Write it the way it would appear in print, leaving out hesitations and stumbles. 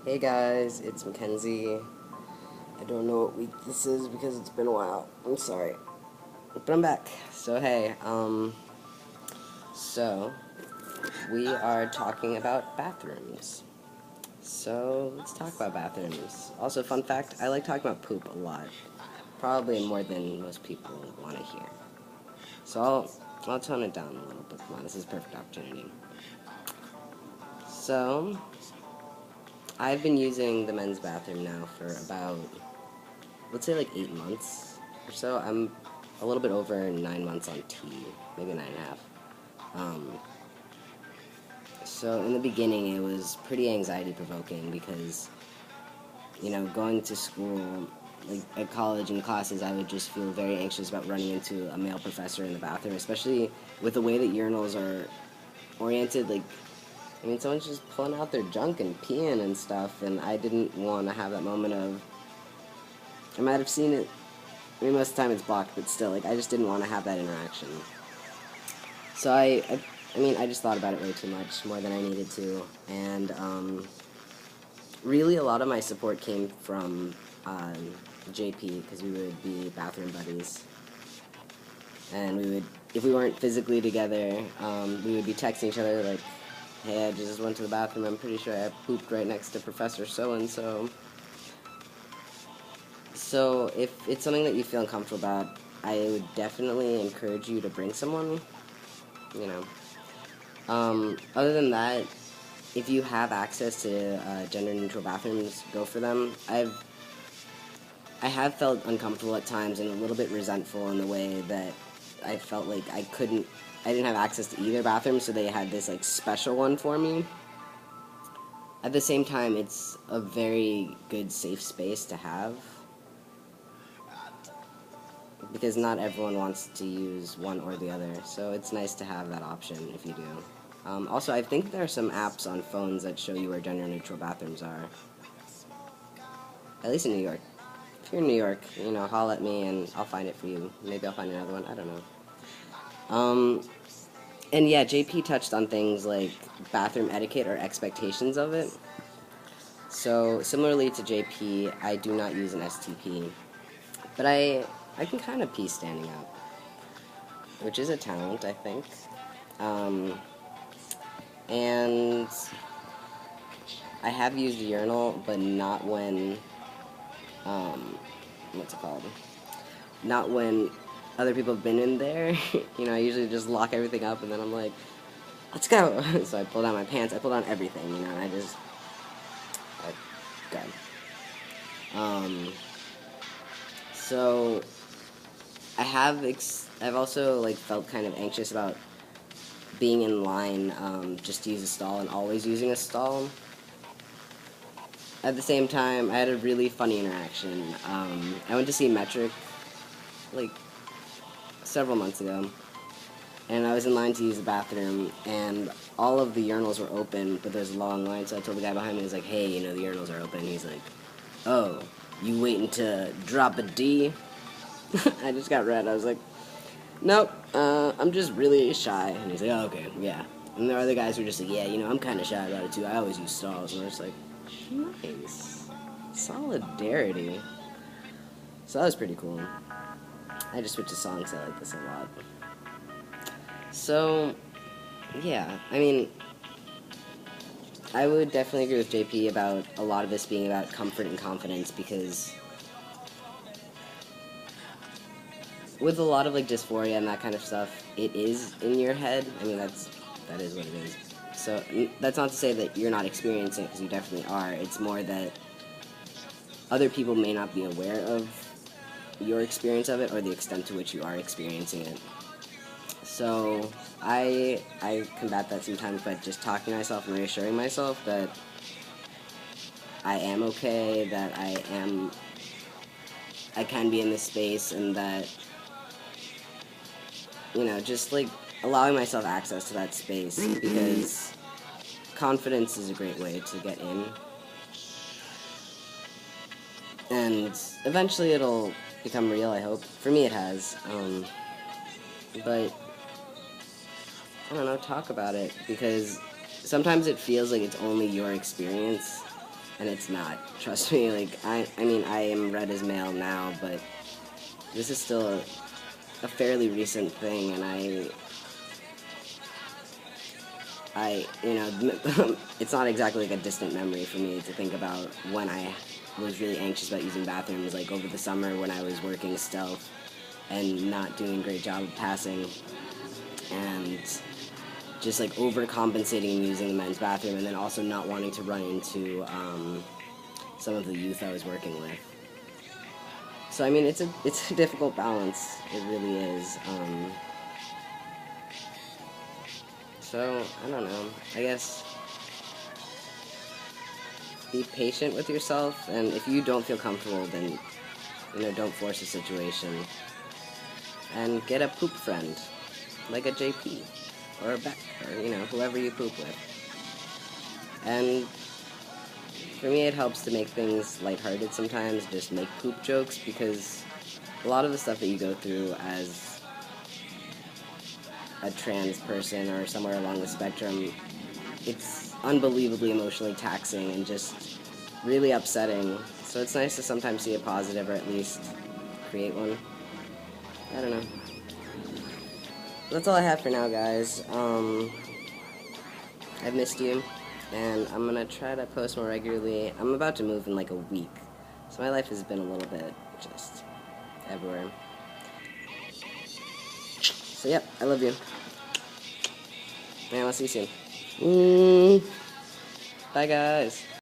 Hey guys, it's Mackenzie. I don't know what week this is because it's been a while. I'm sorry. But I'm back. So we are talking about bathrooms. So let's talk about bathrooms. Also, fun fact, I like talking about poop a lot. Probably more than most people want to hear. So I'll tone it down a little bit. Come on, this is a perfect opportunity. So I've been using the men's bathroom now for about, let's say, like 8 months or so. I'm a little bit over 9 months on T, maybe 9.5. Um, so in the beginning, it was pretty anxiety provoking because, going to school, like at college and classes, I would just feel very anxious about running into a male professor in the bathroom, especially with the way that urinals are oriented. Someone's just pulling out their junk and peeing and stuff, and I didn't want to have that moment of. I might have seen it. Most of the time it's blocked, but still, I just didn't want to have that interaction. So I just thought about it way too much, more than I needed to, and really a lot of my support came from JP, because we would be bathroom buddies, and if we weren't physically together, we would be texting each other like, hey, I just went to the bathroom, I'm pretty sure I pooped right next to Professor so-and-so. So if it's something that you feel uncomfortable about, I would definitely encourage you to bring someone, you know. Other than that, if you have access to gender-neutral bathrooms, go for them. I have felt uncomfortable at times and a little bit resentful in the way that I felt like I didn't have access to either bathroom, so they had this special one for me. At the same time, it's a very good safe space to have, because not everyone wants to use one or the other, so it's nice to have that option if you do. Also, I think there are some apps on phones that show you where gender-neutral bathrooms are. At least in New York. If you're in New York, holla at me and I'll find it for you. Maybe I'll find another one, I don't know. And yeah, JP touched on things like bathroom etiquette or expectations of it. So, similarly to JP, I do not use an STP. But I can kind of pee standing up, which is a talent, I think. And I have used a urinal, but not when, what's it called? Not when other people have been in there. I usually just lock everything up, and then I'm like, let's go. So I pull down my pants, I pull down everything, and I go. So I've also felt kind of anxious about being in line just to use a stall and always using a stall. At the same time, I had a really funny interaction. I went to see Metric several months ago, and I was in line to use the bathroom, and all of the urinals were open, but there's a long line, so I told the guy behind me, I was like, hey, the urinals are open, and he's like, oh, you waiting to drop a D? I just got red. I was like, nope, I'm just really shy. And he's like, oh, okay, yeah. And there are other guys who are just like, yeah, I'm kind of shy about it too. I always use stalls. And I'm just like, nice. Solidarity. So that was pretty cool. I just switched to songs. I like this a lot. So, yeah, I would definitely agree with JP about a lot of this being about comfort and confidence, because with a lot of dysphoria and that kind of stuff, it is in your head. That is what it is. So that's not to say that you're not experiencing it, because you definitely are. It's more that other people may not be aware of your experience of it or the extent to which you are experiencing it. So I combat that sometimes by just talking to myself and reassuring myself that I am okay, that I can be in this space, and that just allowing myself access to that space, because confidence is a great way to get in. And eventually it'll become real, I hope. For me it has. But, I don't know, talk about it, because sometimes it feels like it's only your experience, and it's not. Trust me, like, I mean, I am read as male now, but this is still a fairly recent thing, and you know, it's not exactly like a distant memory for me to think about when I was really anxious about using bathrooms, like over the summer when I was working stealth and not doing a great job of passing, and just like overcompensating and using the men's bathroom, and then also not wanting to run into some of the youth I was working with. So I mean, it's a difficult balance. It really is. So I don't know. I guess be patient with yourself, and if you don't feel comfortable, then you know, don't force a situation. And get a poop friend, like a JP or a Beck, or you know, whoever you poop with. And for me, it helps to make things lighthearted sometimes, just make poop jokes, because a lot of the stuff that you go through as a trans person or somewhere along the spectrum, it's unbelievably emotionally taxing and just really upsetting. So it's nice to sometimes see a positive, or at least create one. I don't know. That's all I have for now, guys. I've missed you, and I'm gonna try to post more regularly. I'm about to move in like a week, so my life has been a little bit just everywhere. So yep, I love you. And I'll see you soon. Bye, guys.